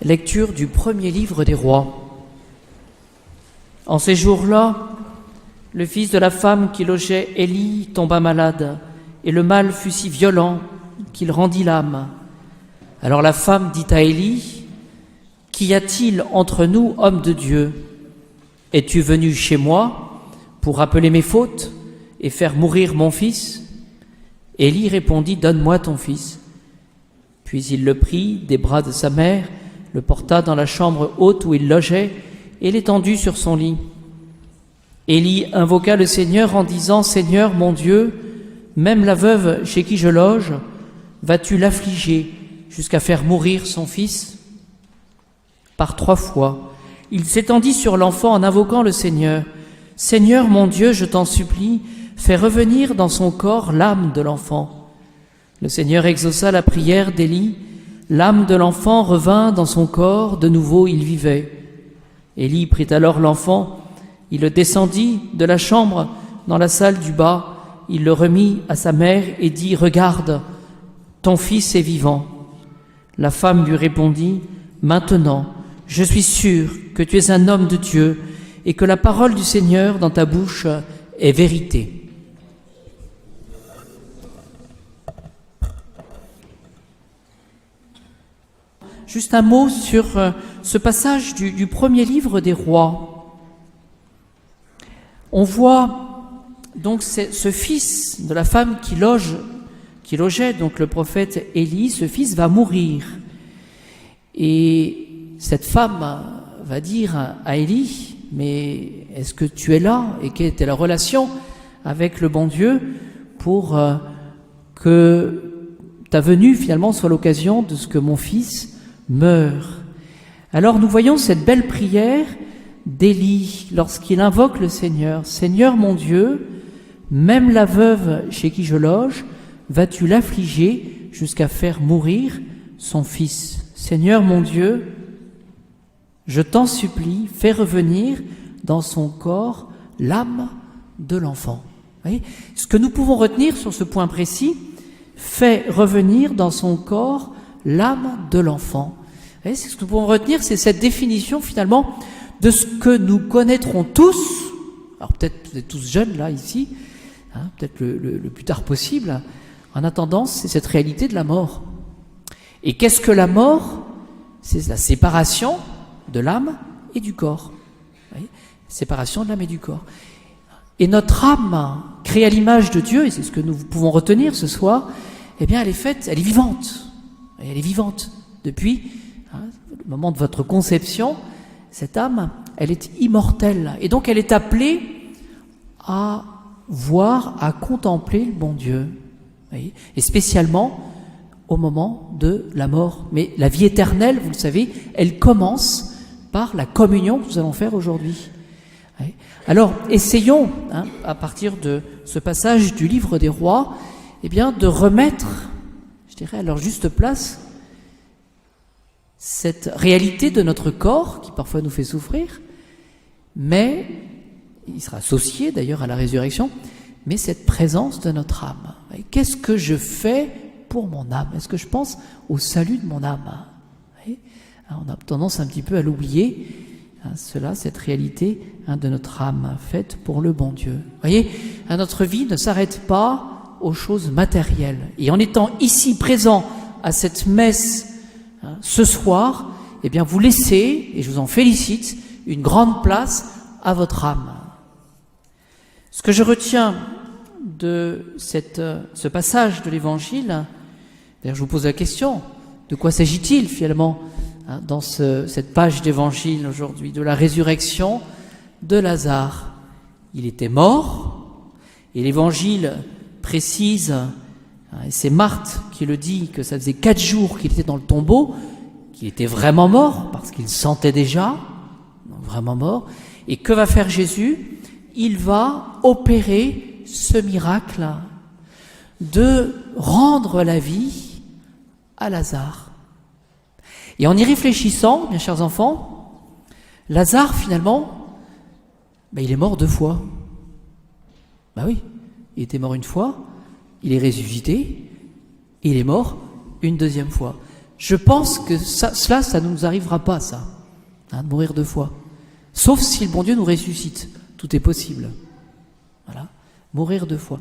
Lecture du premier livre des rois. En ces jours-là, le fils de la femme qui logeait Élie tomba malade, et le mal fut si violent qu'il rendit l'âme. Alors la femme dit à Élie, « Qu'y a-t-il entre nous, homme de Dieu? Es-tu venu chez moi pour rappeler mes fautes et faire mourir mon fils ?» Élie répondit, « Donne-moi ton fils. » Puis il le prit des bras de sa mère, le porta dans la chambre haute où il logeait et l'étendit sur son lit. Élie invoqua le Seigneur en disant, « Seigneur, mon Dieu, même la veuve chez qui je loge, vas-tu l'affliger jusqu'à faire mourir son fils ?» Par 3 fois, il s'étendit sur l'enfant en invoquant le Seigneur. « Seigneur, mon Dieu, je t'en supplie, fais revenir dans son corps l'âme de l'enfant. » Le Seigneur exauça la prière d'Élie. L'âme de l'enfant revint dans son corps, de nouveau il vivait. Élie prit alors l'enfant, il le descendit de la chambre dans la salle du bas, il le remit à sa mère et dit, « Regarde, ton fils est vivant. » La femme lui répondit, « Maintenant, je suis sûre que tu es un homme de Dieu et que la parole du Seigneur dans ta bouche est vérité. » Juste un mot sur ce passage du premier livre des rois. On voit donc ce fils de la femme qui logeait, donc le prophète Élie, ce fils va mourir. Et cette femme va dire à Élie, « Mais est-ce que tu es là ?» Et quelle était la relation avec le bon Dieu pour que ta venue finalement soit l'occasion de ce que mon fils meurt. Alors nous voyons cette belle prière d'Élie lorsqu'il invoque le Seigneur. « Seigneur mon Dieu, même la veuve chez qui je loge, vas-tu l'affliger jusqu'à faire mourir son fils? Seigneur mon Dieu, je t'en supplie, fais revenir dans son corps l'âme de l'enfant. » Vous voyez, ce que nous pouvons retenir sur ce point précis, fais revenir dans son corps l'âme de l'enfant. C'est ce que nous pouvons retenir, c'est cette définition finalement de ce que nous connaîtrons tous. Alors peut-être vous êtes tous jeunes là ici, peut-être le plus tard possible. En attendant, c'est cette réalité de la mort. Et qu'est-ce que la mort? C'est la séparation de l'âme et du corps. Séparation de l'âme et du corps. Et notre âme, créée à l'image de Dieu, et c'est ce que nous pouvons retenir ce soir, eh bien elle est faite, elle est vivante. Et elle est vivante depuis le moment de votre conception. Cette âme, elle est immortelle. Et donc elle est appelée à voir, à contempler le bon Dieu. Voyez, et spécialement au moment de la mort. Mais la vie éternelle, vous le savez, elle commence par la communion que nous allons faire aujourd'hui. Voyez. Alors essayons, à partir de ce passage du livre des rois, eh bien, de remettre, je dirais, à leur juste place, cette réalité de notre corps qui parfois nous fait souffrir, mais il sera associé d'ailleurs à la résurrection, mais cette présence de notre âme. Qu'est-ce que je fais pour mon âme? Est-ce que je pense au salut de mon âme? On a tendance un petit peu à l'oublier, cette réalité de notre âme faite pour le bon Dieu. Vous voyez, notre vie ne s'arrête pas aux choses matérielles. Et en étant ici présent à cette messe ce soir, eh bien vous laissez, et je vous en félicite, une grande place à votre âme. Ce que je retiens de ce passage de l'Évangile, d'ailleurs je vous pose la question, de quoi s'agit-il finalement dans cette page d'Évangile aujourd'hui? De la résurrection de Lazare. Il était mort, et l'Évangile précise, et c'est Marthe qui le dit, que ça faisait 4 jours qu'il était dans le tombeau, qu'il était vraiment mort, parce qu'il sentait déjà, vraiment mort. Et que va faire Jésus? Il va opérer ce miracle de rendre la vie à Lazare. Et en y réfléchissant, mes chers enfants, Lazare finalement, il est mort 2 fois. Oui, il était mort une fois, il est ressuscité, il est mort une 2e fois. Je pense que ça ne nous arrivera pas, ça, de mourir 2 fois. Sauf si le bon Dieu nous ressuscite. Tout est possible. Voilà, mourir 2 fois.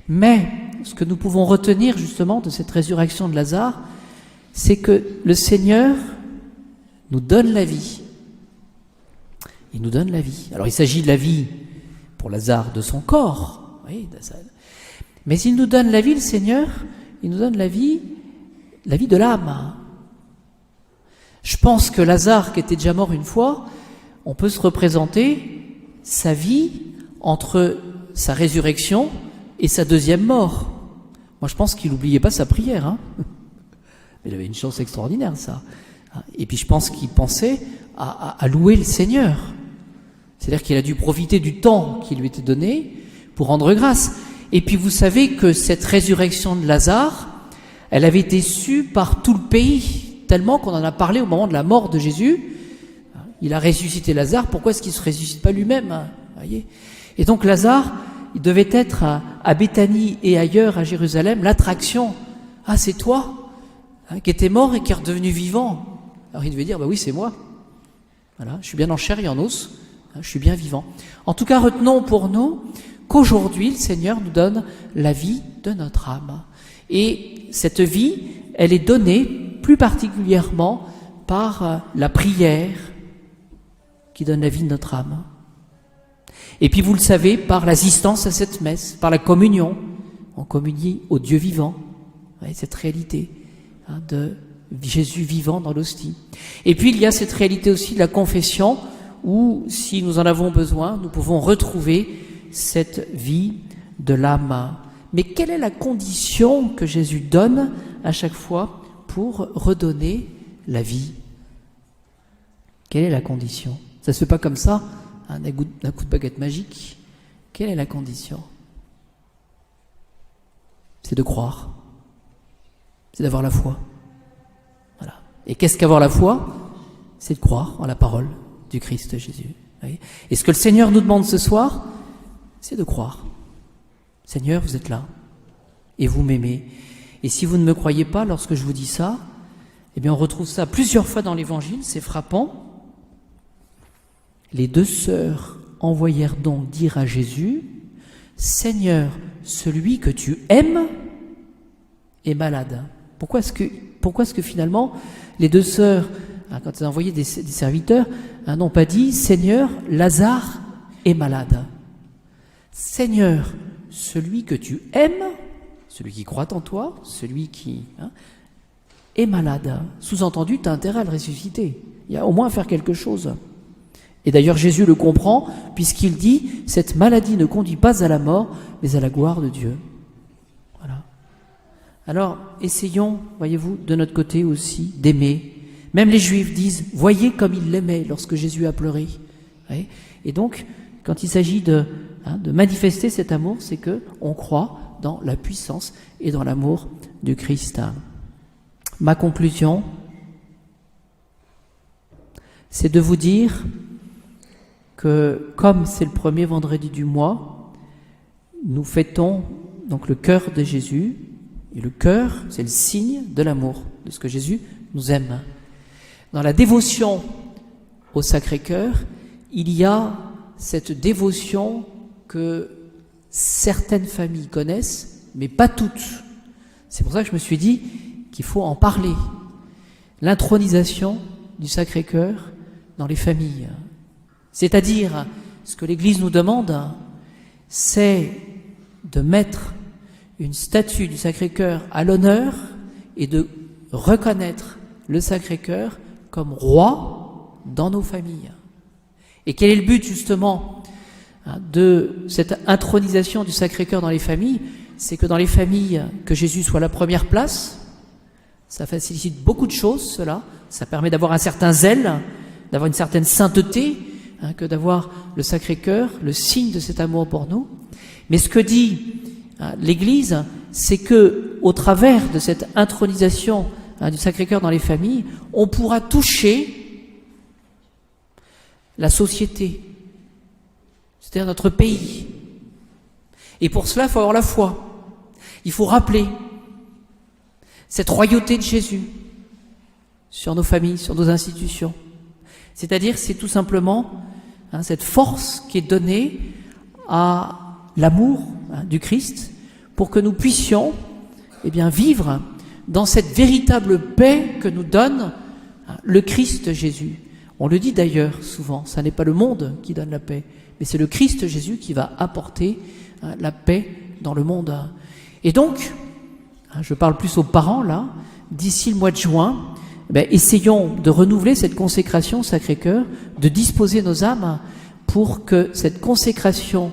Mais ce que nous pouvons retenir justement de cette résurrection de Lazare, c'est que le Seigneur nous donne la vie. Il nous donne la vie. Alors il s'agit de la vie pour Lazare de son corps, oui, mais il nous donne la vie, le Seigneur, il nous donne la vie de l'âme. Je pense que Lazare, qui était déjà mort une fois, on peut se représenter sa vie entre sa résurrection et sa 2e mort. Moi, je pense qu'il n'oubliait pas sa prière. Hein. Il avait une chance extraordinaire, ça. Et puis, je pense qu'il pensait à louer le Seigneur. C'est-à-dire qu'il a dû profiter du temps qui lui était donné pour rendre grâce. Et puis, vous savez que cette résurrection de Lazare, elle avait été sue par tout le pays, tellement qu'on en a parlé au moment de la mort de Jésus. Il a ressuscité Lazare, pourquoi est-ce qu'il ne se ressuscite pas lui-même, voyez ? Et donc Lazare, il devait être à Béthanie et ailleurs, à Jérusalem, l'attraction. Ah, c'est toi, qui étais mort et qui est redevenu vivant. Alors il devait dire, oui, c'est moi. Voilà, je suis bien en chair et en os, je suis bien vivant. En tout cas, retenons pour nous qu'aujourd'hui, le Seigneur nous donne la vie de notre âme. Et cette vie, elle est donnée plus particulièrement par la prière qui donne la vie de notre âme. Et puis vous le savez, par l'assistance à cette messe, par la communion, on communie au Dieu vivant, cette réalité de Jésus vivant dans l'hostie. Et puis il y a cette réalité aussi de la confession, où si nous en avons besoin, nous pouvons retrouver cette vie de l'âme. Mais quelle est la condition que Jésus donne à chaque fois pour redonner la vie? Quelle est la condition? Ça ne se fait pas comme ça, d'un coup de baguette magique. Quelle est la condition? C'est de croire. C'est d'avoir la foi. Voilà. Et qu'est-ce qu'avoir la foi? C'est de croire en la parole du Christ Jésus. Et ce que le Seigneur nous demande ce soir, c'est de croire. Seigneur, vous êtes là, et vous m'aimez. Et si vous ne me croyez pas lorsque je vous dis ça, eh bien on retrouve ça plusieurs fois dans l'Évangile, c'est frappant. Les 2 sœurs envoyèrent donc dire à Jésus, « Seigneur, celui que tu aimes est malade. » Pourquoi est-ce que finalement les 2 sœurs, quand elles ont envoyé des serviteurs, n'ont pas dit « Seigneur, Lazare est malade. » Seigneur, celui que tu aimes, celui qui croit en toi, celui qui est malade. Sous-entendu, tu as intérêt à le ressusciter. Il y a au moins à faire quelque chose. Et d'ailleurs, Jésus le comprend, puisqu'il dit « Cette maladie ne conduit pas à la mort, mais à la gloire de Dieu. » Voilà. Alors, essayons, voyez-vous, de notre côté aussi, d'aimer. Même les Juifs disent « Voyez comme il l'aimait lorsque Jésus a pleuré. » Et donc, quand il s'agit de manifester cet amour, c'est que on croit dans la puissance et dans l'amour du Christ. Ma conclusion, c'est de vous dire que comme c'est le premier vendredi du mois, nous fêtons donc le cœur de Jésus, et le cœur, c'est le signe de l'amour, de ce que Jésus nous aime. Dans la dévotion au Sacré-Cœur, il y a cette dévotion que certaines familles connaissent, mais pas toutes. C'est pour ça que je me suis dit qu'il faut en parler. L'intronisation du Sacré-Cœur dans les familles. C'est-à-dire, ce que l'Église nous demande, c'est de mettre une statue du Sacré-Cœur à l'honneur et de reconnaître le Sacré-Cœur comme roi dans nos familles. Et quel est le but justement de cette intronisation du Sacré-Cœur dans les familles? C'est que dans les familles, que Jésus soit la première place. Ça facilite beaucoup de choses, cela. Ça permet d'avoir un certain zèle, d'avoir une certaine sainteté, que d'avoir le Sacré-Cœur, le signe de cet amour pour nous. Mais ce que dit l'Église, c'est que au travers de cette intronisation du Sacré-Cœur dans les familles, on pourra toucher la société, c'est-à-dire notre pays. Et pour cela, il faut avoir la foi. Il faut rappeler cette royauté de Jésus, sur nos familles, sur nos institutions. C'est-à-dire, c'est tout simplement cette force qui est donnée à l'amour du Christ pour que nous puissions vivre dans cette véritable paix que nous donne le Christ Jésus. On le dit d'ailleurs souvent, ça n'est pas le monde qui donne la paix, mais c'est le Christ Jésus qui va apporter la paix dans le monde. Et donc, je parle plus aux parents là, d'ici le mois de juin, essayons de renouveler cette consécration Sacré-Cœur, de disposer nos âmes pour que cette consécration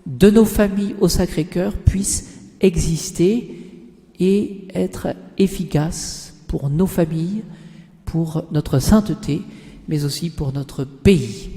de nos familles au Sacré-Cœur puisse exister et être efficace pour nos familles, pour notre sainteté, mais aussi pour notre pays.